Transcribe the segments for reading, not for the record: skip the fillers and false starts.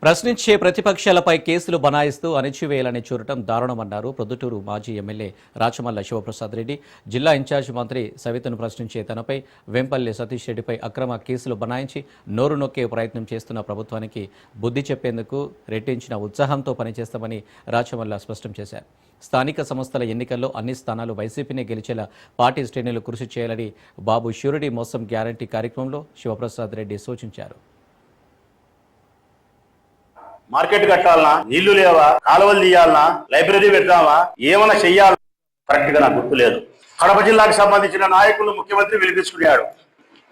ప్రశ్నించే ప్రతిపక్షాలపై కేసులు బనాయిస్తూ అణిచివేయాలని చూడటం దారుణమన్నారు ప్రొద్దుటూరు మాజీ ఎమ్మెల్యే రాచమల్ల శివప్రసాద్ రెడ్డి. జిల్లా ఇన్ఛార్జ్ మంత్రి సవితను ప్రశ్నించే తనపై వెంపల్లి సతీష్ రెడ్డిపై అక్రమ కేసులు బనాయించి నోరు నొక్కే ప్రయత్నం చేస్తున్న ప్రభుత్వానికి బుద్ధి చెప్పేందుకు రెట్టించిన ఉత్సాహంతో పనిచేస్తామని రాచమల్ల స్పష్టం చేశారు. స్థానిక సంస్థల ఎన్నికల్లో అన్ని స్థానాలు వైసీపీనే గెలిచేలా పార్టీ శ్రేణులు కృషి చేయాలని బాబు ష్యూరిటీ మోసం గ్యారంటీ కార్యక్రమంలో శివప్రసాద్ రెడ్డి సూచించారు. మార్కెట్ కట్టాలనా, నీళ్లు లేవా, కాలువలు తీయాలనా, లైబ్రరీ పెడతామా, ఏమైనా చెయ్యాలి కరెక్ట్ గా నాకు గుర్తులేదు. కడప జిల్లాకు సంబంధించిన నాయకులు ముఖ్యమంత్రి పిలిపించుకున్నాడు.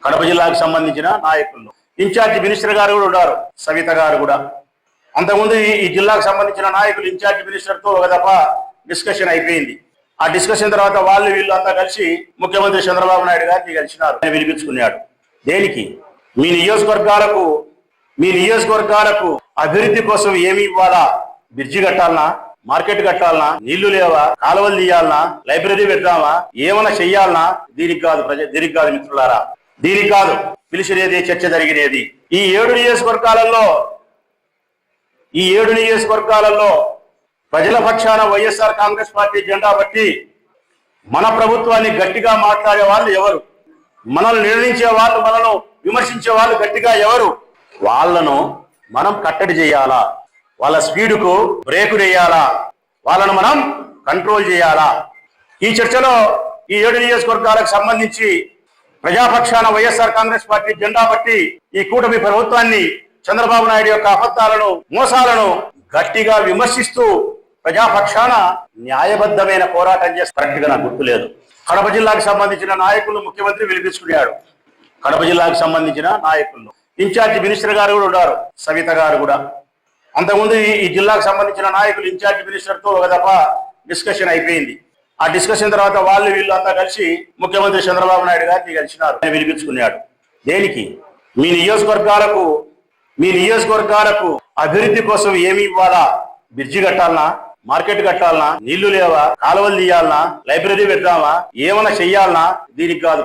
కడప జిల్లాకు సంబంధించిన నాయకులు ఇన్ఛార్జి మినిస్టర్ గారు కూడా ఉన్నారు, సవిత గారు కూడా. అంతకుముందు ఈ జిల్లాకు సంబంధించిన నాయకులు ఇన్ఛార్జి మినిస్టర్ తో ఒక దఫ డిస్కషన్ అయిపోయింది. ఆ డిస్కషన్ తర్వాత వీళ్ళు అంతా కలిసి ముఖ్యమంత్రి చంద్రబాబు నాయుడు గారిని కలిసినారు, పిలిపించుకున్నాడు. దేనికి? మీ నియోజకవర్గాలకు అభివృద్ధి కోసం ఏమి ఇవ్వాలా? బ్రిడ్జి కట్టాలనా, మార్కెట్ కట్టాలనా, నీళ్లు లేవా, కాలువలు తీయాలనా, లైబ్రరీ పెడతామా, ఏమైనా చెయ్యాలనా? దీనికి కాదు మిత్రులారా, దీనికి కాదు పిలిచినేది, చర్చ జరిగినది. ఈ ఏడు నియోజకవర్గాలలో ప్రజల పక్షాన వైఎస్ఆర్ కాంగ్రెస్ పార్టీ జెండా బట్టి మన ప్రభుత్వాన్ని గట్టిగా మాట్లాడే వాళ్ళు ఎవరు? మనల్ని నిర్ణయించే వాళ్ళు, మనను విమర్శించే వాళ్ళు గట్టిగా ఎవరు? వాళ్ళను మనం కట్టడి చేయాలా, వాళ్ళ స్పీడుకు బ్రేకు వేయాలా, వాళ్ళను మనం కంట్రోల్ చేయాలా? ఈ చర్చలో ఈ 7 నియోజకవర్గాలకు సంబంధించి ప్రజాపక్షాన వైఎస్ఆర్ కాంగ్రెస్ పార్టీ జెండా బట్టి ఈ కూటమి ప్రభుత్వాన్ని, చంద్రబాబు నాయుడు యొక్క అబద్ధాలను, మోసాలను గట్టిగా విమర్శిస్తూ ప్రజాపక్షాన న్యాయబద్ధమైన పోరాటం చేస్తే కరెక్ట్ గా నాకు గుర్తులేదు. కడప జిల్లాకు సంబంధించిన నాయకులు ముఖ్యమంత్రి పిలిపించుకున్నాడు. కడప జిల్లాకు సంబంధించిన నాయకులు ఇన్ఛార్జి మినిస్టర్ గారు కూడా ఉన్నారు, సవిత గారు కూడా. అంతకుముందు ఈ జిల్లాకు సంబంధించిన నాయకులు ఇన్ఛార్జి మినిస్టర్ తో ఒక దఫ డిస్కషన్ అయిపోయింది. ఆ డిస్కషన్ తర్వాత వీళ్ళు అంతా కలిసి ముఖ్యమంత్రి చంద్రబాబు నాయుడు గారిని కలిసినారు, పిలిపించుకున్నాడు. దేనికి? మీ నియోజకవర్గాలకు అభివృద్ధి కోసం ఏమి ఇవ్వాలా? బ్రిడ్జి కట్టాలనా, మార్కెట్ కట్టాలనా, నీళ్లు లేవా, కాలువలు తీయాలనా, లైబ్రరీ పెడతామా, ఏమైనా చెయ్యాలనా? దీనికి కాదు